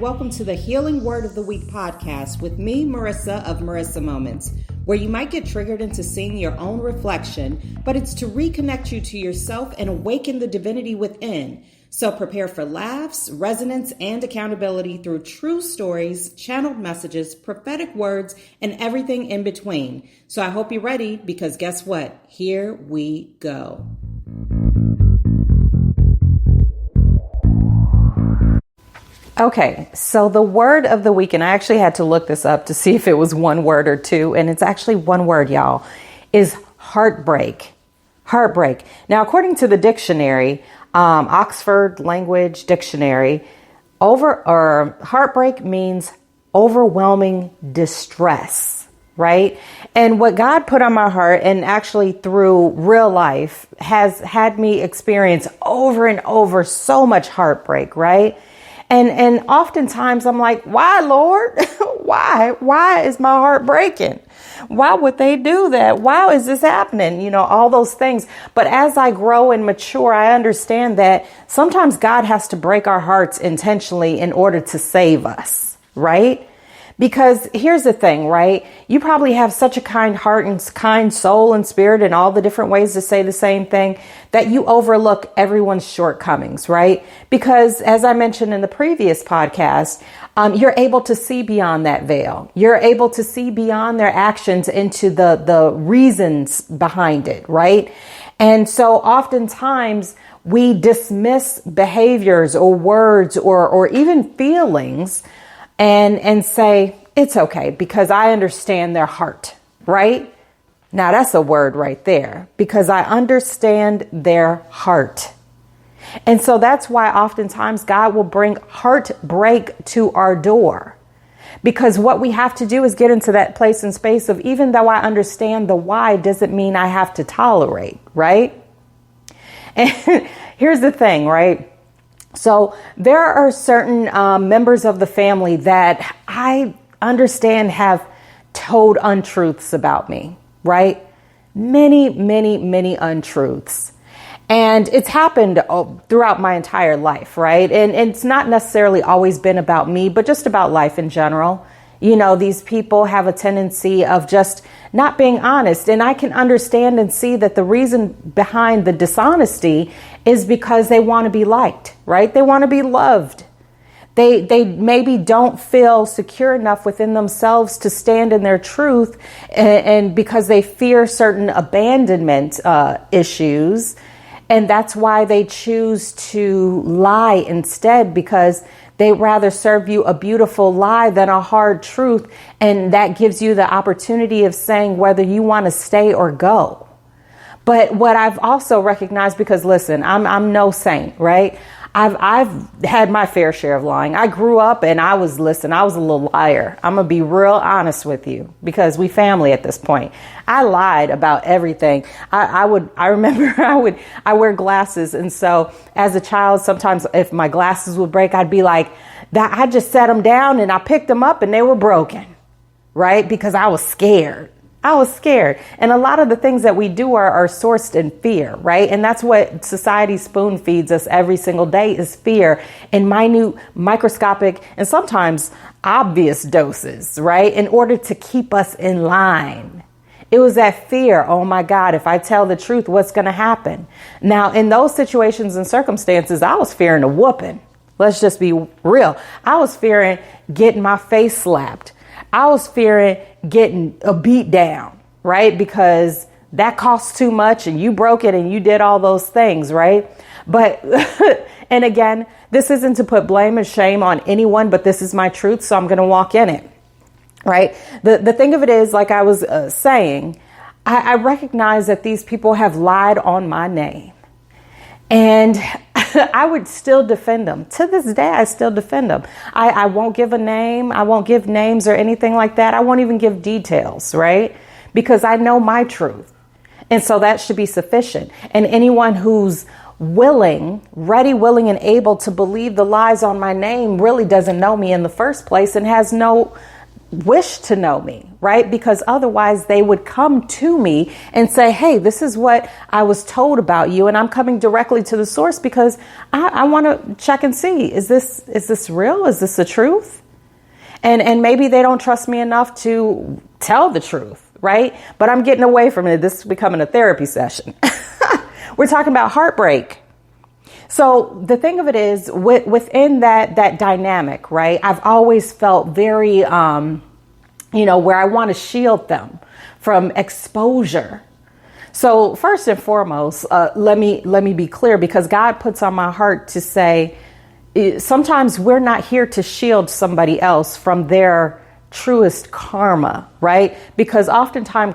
welcome to the Healing Word of the Week podcast with me, Marissa of Marissa Moments, where you might get triggered into seeing your own reflection, but it's to reconnect you to yourself and awaken the divinity within. So prepare for laughs, resonance, and accountability through true stories, channeled messages, prophetic words, and everything in between. So I hope you're ready because guess what? Here we go. Okay, so the word of the week, and I actually had to look this up to see if it was one word or two, and it's actually one word, y'all, is heartbreak. Heartbreak. Now, according to the dictionary, Oxford Language Dictionary, heartbreak means overwhelming distress, right? And what God put on my heart, and actually through real life, has had me experience over and over so much heartbreak, right? And oftentimes I'm like, why, Lord? Why is my heart breaking? Why would they do that? Why is this happening? You know, all those things. But as I grow and mature, I understand that sometimes God has to break our hearts intentionally in order to save us, right? Because here's the thing, right? You probably have such a kind heart and kind soul and spirit and all the different ways to say the same thing that you overlook everyone's shortcomings, right? Because as I mentioned in the previous podcast, you're able to see beyond that veil. You're able to see beyond their actions into the reasons behind it, right? And so oftentimes we dismiss behaviors or words or even feelings and say, it's okay because I understand their heart, right? Now that's a word right there, because I understand their heart. And so that's why oftentimes God will bring heartbreak to our door, because what we have to do is get into that place and space of, even though I understand the why, doesn't mean I have to tolerate, right? And here's the thing, right? So there are certain members of the family that I understand have told untruths about me, right? Many, many, many untruths. And it's happened throughout my entire life, right? And it's not necessarily always been about me, but just about life in general. You know, these people have a tendency of just not being honest. And I can understand and see that the reason behind the dishonesty is because they want to be liked, right? They want to be loved. They maybe don't feel secure enough within themselves to stand in their truth. And because they fear certain abandonment issues. And that's why they choose to lie instead, because they rather serve you a beautiful lie than a hard truth. And that gives you the opportunity of saying whether you want to stay or go. But what I've also recognized, because listen, I'm no saint, right? I've had my fair share of lying. I grew up and I was a little liar. I'm going to be real honest with you, because we family at this point. I lied about everything. I remember I wear glasses. And so as a child, sometimes if my glasses would break, I'd be like, I just set them down and I picked them up and they were broken, right? Because I was scared. And a lot of the things that we do are sourced in fear, right? And that's what society spoon feeds us every single day, is fear in minute, microscopic, and sometimes obvious doses, right? In order to keep us in line. It was that fear. Oh my God, if I tell the truth, what's going to happen? Now, in those situations and circumstances, I was fearing a whooping. Let's just be real. I was fearing getting my face slapped. I was fearing getting a beat down, right? Because that costs too much and you broke it and you did all those things, right? But, and again, this isn't to put blame and shame on anyone, but this is my truth. So I'm going to walk in it, right? The thing of it is, like I was saying, I recognize that these people have lied on my name, and I would still defend them. To this day, I still defend them. I won't give a name. I won't give names or anything like that. I won't even give details, right? Because I know my truth. And so that should be sufficient. And anyone who's ready, willing, and able to believe the lies on my name really doesn't know me in the first place and has no wish to know me, right? Because otherwise they would come to me and say, hey, this is what I was told about you. And I'm coming directly to the source because I want to check and see, is this real? Is this the truth? And maybe they don't trust me enough to tell the truth, right? But I'm getting away from it. This is becoming a therapy session. We're talking about heartbreak. So the thing of it is, within that dynamic, right, I've always felt very, where I want to shield them from exposure. So first and foremost, let me be clear, because God puts on my heart to say, sometimes we're not here to shield somebody else from their truest karma, right? Because oftentimes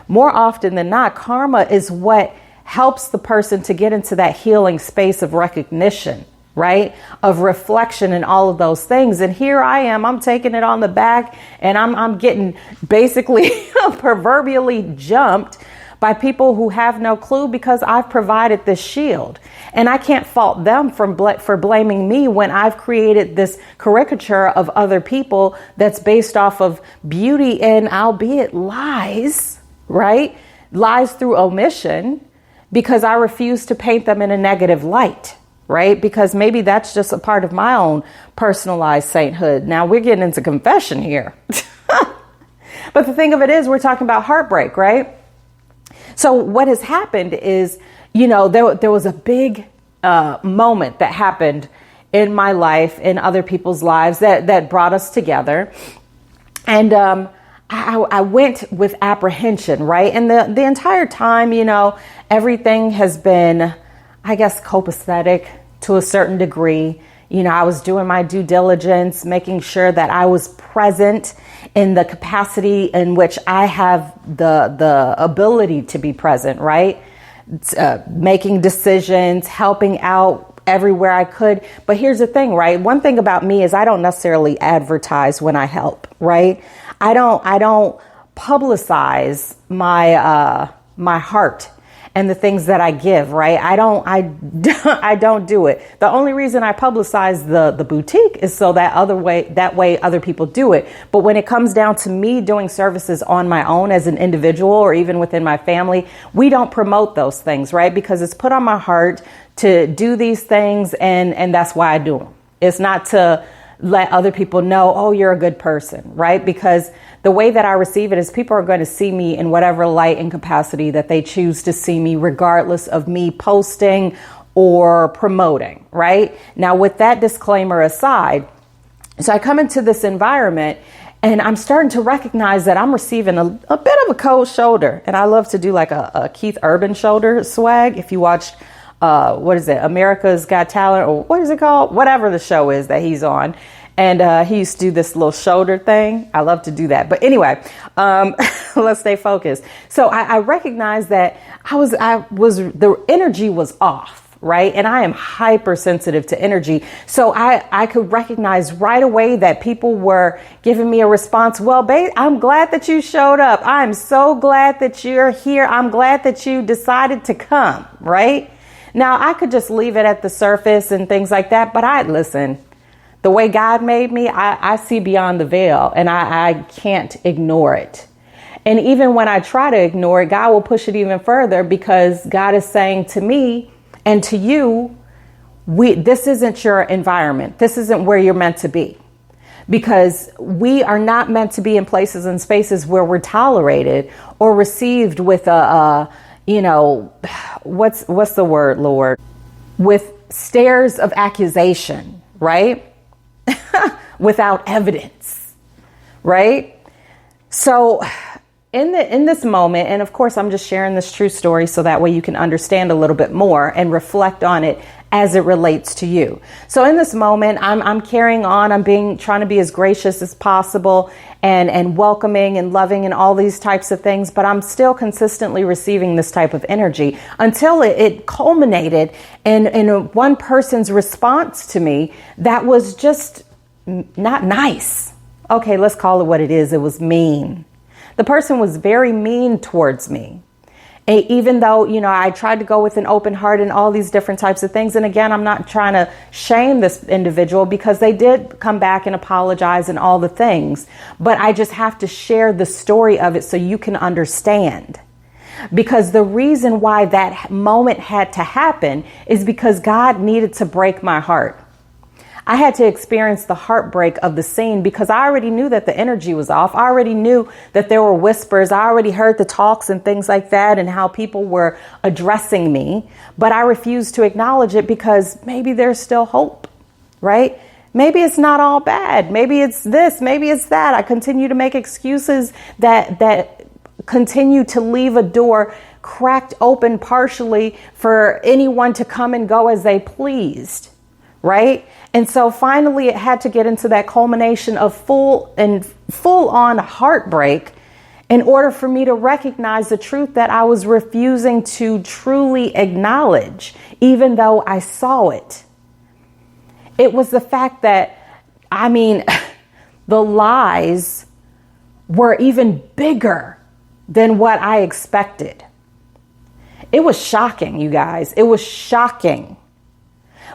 more often than not, karma is what helps the person to get into that healing space of recognition, right? Of reflection and all of those things. And here I am, I'm taking it on the back, and I'm getting basically proverbially jumped by people who have no clue, because I've provided this shield. And I can't fault them for blaming me when I've created this caricature of other people that's based off of beauty and albeit lies, right? Lies through omission, because I refuse to paint them in a negative light, right? Because maybe that's just a part of my own personalized sainthood. Now we're getting into confession here. But the thing of it is, we're talking about heartbreak, right? So what has happened is, there was a big moment that happened in my life, in other people's lives, that brought us together. And I went with apprehension, right? And the entire time, everything has been, I guess, copacetic to a certain degree. I was doing my due diligence, making sure that I was present in the capacity in which I have the ability to be present, right? Making decisions, helping out everywhere I could. But here's the thing, right? One thing about me is I don't necessarily advertise when I help, right? I don't publicize my heart and the things that I give, right? I don't do it. The only reason I publicize the boutique is so that way other people do it. But when it comes down to me doing services on my own as an individual, or even within my family, we don't promote those things, right? Because it's put on my heart to do these things, and that's why I do them. It's not to let other people know, oh, you're a good person, right? Because the way that I receive it is people are going to see me in whatever light and capacity that they choose to see me, regardless of me posting or promoting, right? Now, with that disclaimer aside, so I come into this environment and I'm starting to recognize that I'm receiving a bit of a cold shoulder. And I love to do like a Keith Urban shoulder swag. If you watched what is it? America's Got Talent, or what is it called? Whatever the show is that he's on. And he used to do this little shoulder thing. I love to do that. But anyway, let's stay focused. So I recognized that the energy was off, right? And I am hypersensitive to energy. So I could recognize right away that people were giving me a response. Well, babe, I'm glad that you showed up. I'm so glad that you're here. I'm glad that you decided to come, right? Now, I could just leave it at the surface and things like that, but listen, the way God made me, I see beyond the veil, and I can't ignore it. And even when I try to ignore it, God will push it even further, because God is saying to me and to you, this isn't your environment. This isn't where you're meant to be, because we are not meant to be in places and spaces where we're tolerated or received with what's the word, Lord? With stares of accusation, right? Without evidence, right? So in this moment, and of course, I'm just sharing this true story so that way you can understand a little bit more and reflect on it as it relates to you. So in this moment, I'm carrying on. I'm trying to be as gracious as possible and welcoming and loving and all these types of things. But I'm still consistently receiving this type of energy until it culminated in one person's response to me that was just not nice. Okay, let's call it what it is. It was mean. The person was very mean towards me. Even though, I tried to go with an open heart and all these different types of things. And again, I'm not trying to shame this individual because they did come back and apologize and all the things. But I just have to share the story of it so you can understand. Because the reason why that moment had to happen is because God needed to break my heart. I had to experience the heartbreak of the scene because I already knew that the energy was off. I already knew that there were whispers. I already heard the talks and things like that and how people were addressing me. But I refused to acknowledge it because maybe there's still hope, right? Maybe it's not all bad. Maybe it's this, maybe it's that. I continue to make excuses that continue to leave a door cracked open partially for anyone to come and go as they pleased, right? And so finally it had to get into that culmination of full on heartbreak in order for me to recognize the truth that I was refusing to truly acknowledge, even though I saw it. It was the fact that, the lies were even bigger than what I expected. It was shocking, you guys. It was shocking.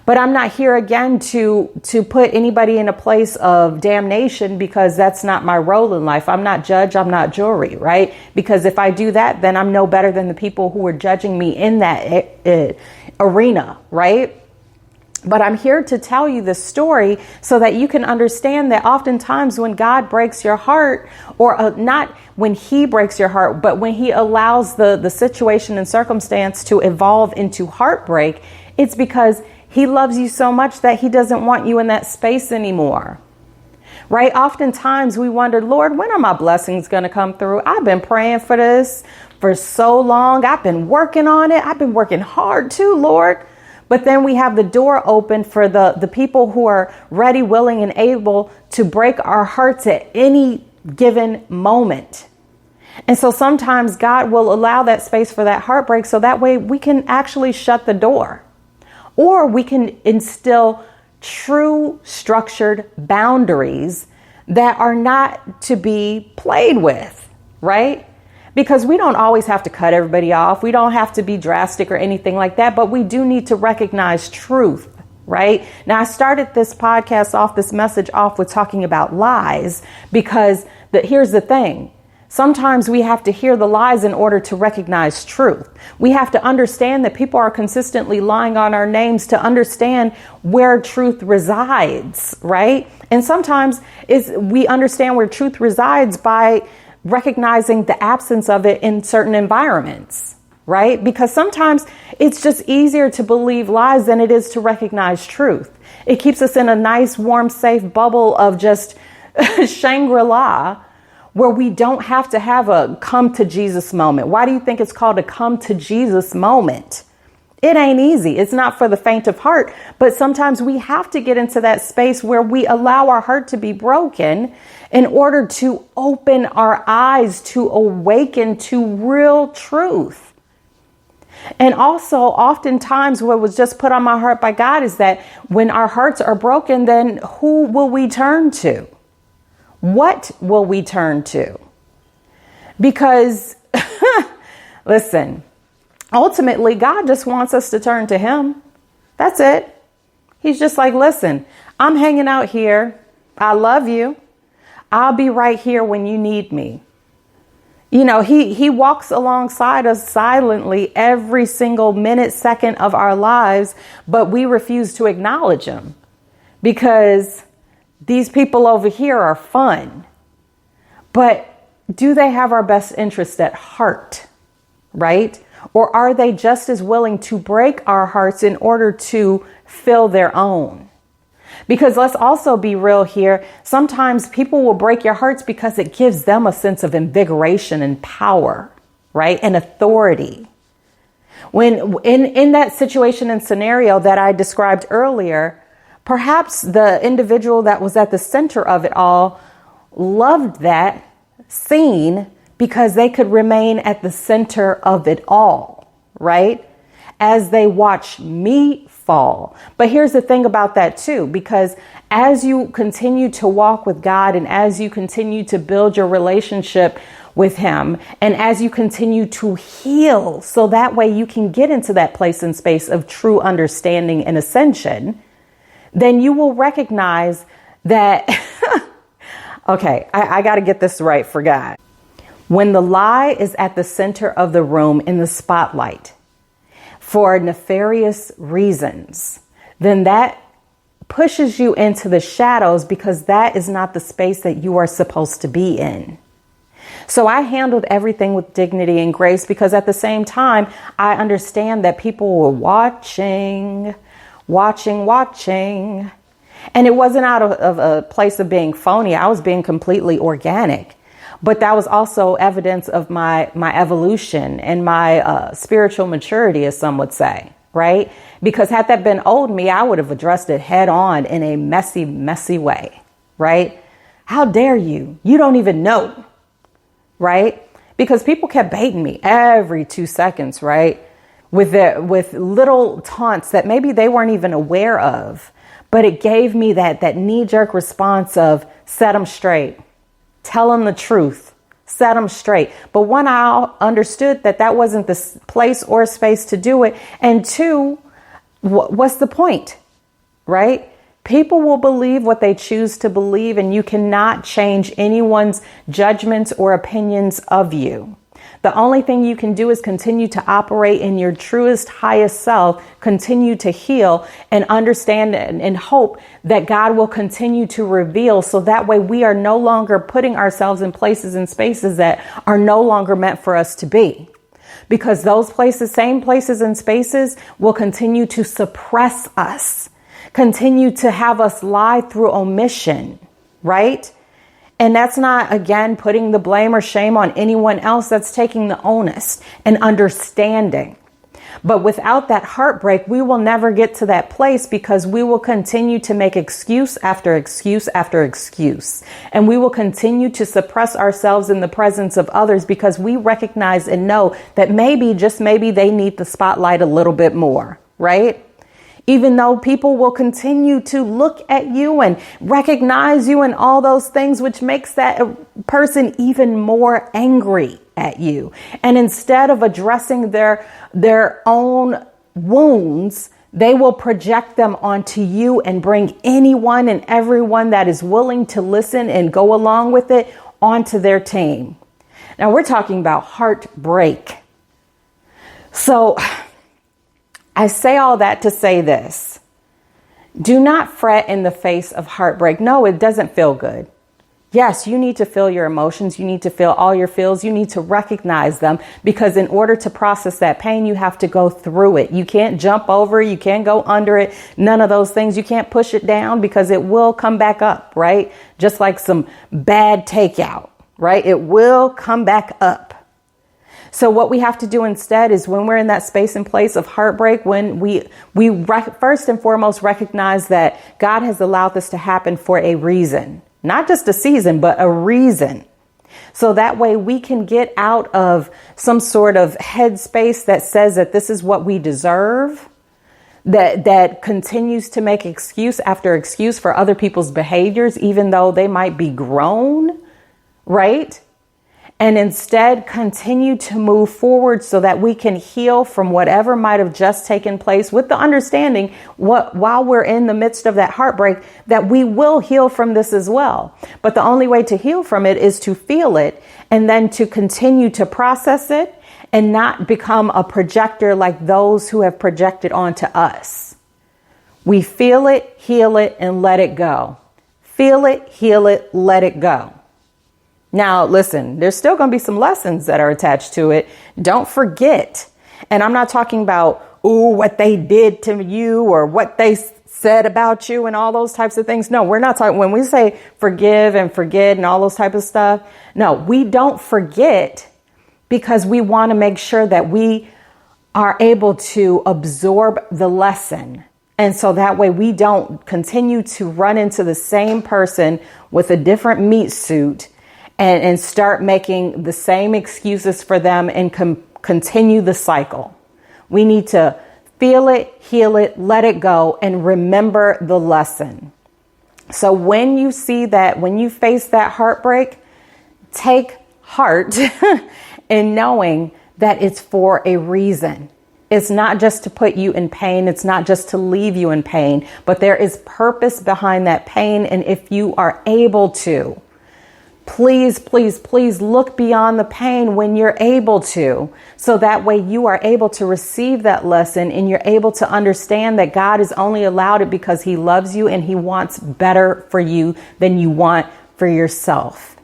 But I'm not here again to put anybody in a place of damnation because that's not my role in life. I'm not judge. I'm not jury, right? Because if I do that, then I'm no better than the people who are judging me in that arena, right? But I'm here to tell you the story so that you can understand that oftentimes when God breaks your heart, or not when he breaks your heart, but when he allows the situation and circumstance to evolve into heartbreak, it's because he loves you so much that he doesn't want you in that space anymore, right? Oftentimes we wonder, Lord, when are my blessings going to come through? I've been praying for this for so long. I've been working on it. I've been working hard too, Lord. But then we have the door open for the people who are ready, willing, and able to break our hearts at any given moment. And so sometimes God will allow that space for that heartbreak so that way we can actually shut the door. Or we can instill true structured boundaries that are not to be played with, right? Because we don't always have to cut everybody off. We don't have to be drastic or anything like that, but we do need to recognize truth, right? Now, I started this message off with talking about lies because here's the thing. Sometimes we have to hear the lies in order to recognize truth. We have to understand that people are consistently lying on our names to understand where truth resides, right? And sometimes we understand where truth resides by recognizing the absence of it in certain environments, right? Because sometimes it's just easier to believe lies than it is to recognize truth. It keeps us in a nice, warm, safe bubble of just Shangri-La, where we don't have to have a come to Jesus moment. Why do you think it's called a come to Jesus moment? It ain't easy. It's not for the faint of heart, but sometimes we have to get into that space where we allow our heart to be broken in order to open our eyes to awaken to real truth. And also, oftentimes what was just put on my heart by God is that when our hearts are broken, then who will we turn to? What will we turn to? Because, listen, ultimately, God just wants us to turn to him. That's it. He's just like, listen, I'm hanging out here. I love you. I'll be right here when you need me. He walks alongside us silently every single minute, second of our lives, but we refuse to acknowledge him because these people over here are fun. But do they have our best interest at heart, right? Or are they just as willing to break our hearts in order to fill their own? Because let's also be real here. Sometimes people will break your hearts because it gives them a sense of invigoration and power, right? And authority. When in that situation and scenario that I described earlier, perhaps the individual that was at the center of it all loved that scene because they could remain at the center of it all, right? As they watch me fall. But here's the thing about that too, because as you continue to walk with God and as you continue to build your relationship with him, and as you continue to heal, so that way you can get into that place and space of true understanding and ascension, then you will recognize that, okay, I got to get this right for God. When the lie is at the center of the room in the spotlight for nefarious reasons, then that pushes you into the shadows, because that is not the space that you are supposed to be in. So I handled everything with dignity and grace, because at the same time, I understand that people were watching. And it wasn't out of a place of being phony. I was being completely organic. But that was also evidence of my evolution and my spiritual maturity, as some would say, right? Because had that been old me, I would have addressed it head on in a messy way, right? How dare you? You don't even know, right? Because people kept baiting me every 2 seconds, right? With little taunts that maybe they weren't even aware of. But it gave me that knee-jerk response of set them straight. Tell them the truth. Set them straight. But one, I understood that wasn't the place or space to do it. And two, what's the point, right? People will believe what they choose to believe, and you cannot change anyone's judgments or opinions of you. The only thing you can do is continue to operate in your truest, highest self, continue to heal, and understand and hope that God will continue to reveal, so that way we are no longer putting ourselves in places and spaces that are no longer meant for us to be. Because those places, same places and spaces, will continue to suppress us, continue to have us lie through omission, right? And that's not, again, putting the blame or shame on anyone else. That's taking the onus and understanding. But without that heartbreak, we will never get to that place, because we will continue to make excuse after excuse after excuse. And we will continue to suppress ourselves in the presence of others, because we recognize and know that maybe, just maybe, they need the spotlight a little bit more, right? Even though people will continue to look at you and recognize you and all those things, which makes that person even more angry at you. And instead of addressing their own wounds, they will project them onto you and bring anyone and everyone that is willing to listen and go along with it onto their team. Now we're talking about heartbreak. So I say all that to say this. Do not fret in the face of heartbreak. No, it doesn't feel good. Yes, you need to feel your emotions. You need to feel all your feels. You need to recognize them, because in order to process that pain, you have to go through it. You can't jump over it. You can't go under it. None of those things. You can't push it down, because it will come back up, right? Just like some bad takeout, right? It will come back up. So what we have to do instead is, when we're in that space and place of heartbreak, when we first and foremost recognize that God has allowed this to happen for a reason, not just a season, but a reason. So that way we can get out of some sort of headspace that says that this is what we deserve, that continues to make excuse after excuse for other people's behaviors, even though they might be grown, right? And instead continue to move forward, so that we can heal from whatever might have just taken place, with the understanding while we're in the midst of that heartbreak, that we will heal from this as well. But the only way to heal from it is to feel it, and then to continue to process it, and not become a projector like those who have projected onto us. We feel it, heal it, and let it go. Feel it, heal it, let it go. Now, listen, there's still going to be some lessons that are attached to it. Don't forget. And I'm not talking about, what they did to you or what they said about you and all those types of things. No, we're not talking, when we say forgive and forget and all those type of stuff. No, we don't forget, because we want to make sure that we are able to absorb the lesson. And so that way we don't continue to run into the same person with a different meat suit and start making the same excuses for them and continue the cycle. We need to feel it, heal it, let it go, and remember the lesson. So when you see that, when you face that heartbreak, take heart in knowing that it's for a reason. It's not just to put you in pain. It's not just to leave you in pain, but there is purpose behind that pain. And if you are able to, please, please, please look beyond the pain when you're able to. So that way you are able to receive that lesson and you're able to understand that God has only allowed it because he loves you and he wants better for you than you want for yourself.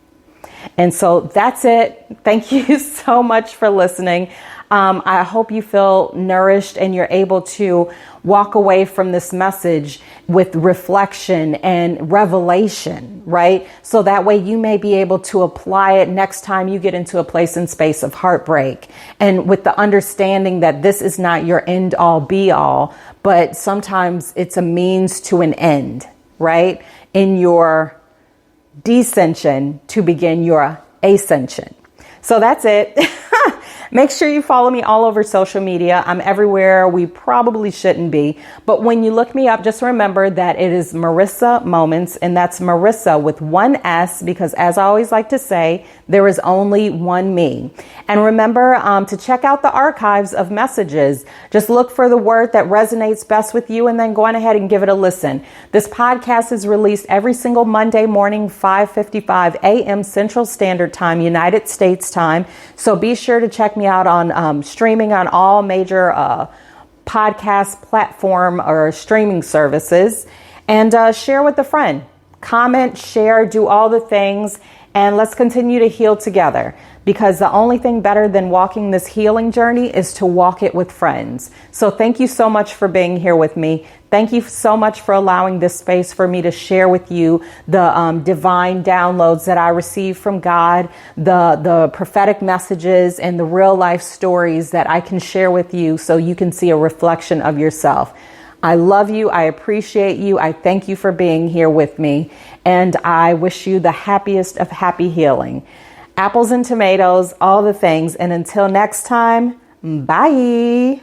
And so that's it. Thank you so much for listening. I hope you feel nourished and you're able to walk away from this message with reflection and revelation, right? So that way you may be able to apply it next time you get into a place and space of heartbreak, and with the understanding that this is not your end all be all, but sometimes it's a means to an end, right? In your descension to begin your ascension. So that's it. Make sure you follow me all over social media. I'm everywhere we probably shouldn't be. But when you look me up, just remember that it is Marissa Moments, and that's Marissa with one S, because as I always like to say, there is only one me. And remember to check out the archives of messages. Just look for the word that resonates best with you and then go on ahead and give it a listen. This podcast is released every single Monday morning, 5:55 a.m. Central Standard Time, United States time. So be sure to check me out on streaming on all major podcast platform or streaming services, and share with a friend. Comment, share, do all the things, and let's continue to heal together, because the only thing better than walking this healing journey is to walk it with friends. So thank you so much for being here with me. Thank you so much for allowing this space for me to share with you the divine downloads that I receive from God, the prophetic messages and the real life stories that I can share with you so you can see a reflection of yourself. I love you. I appreciate you. I thank you for being here with me. And I wish you the happiest of happy healing. Apples and tomatoes, all the things. And until next time, bye.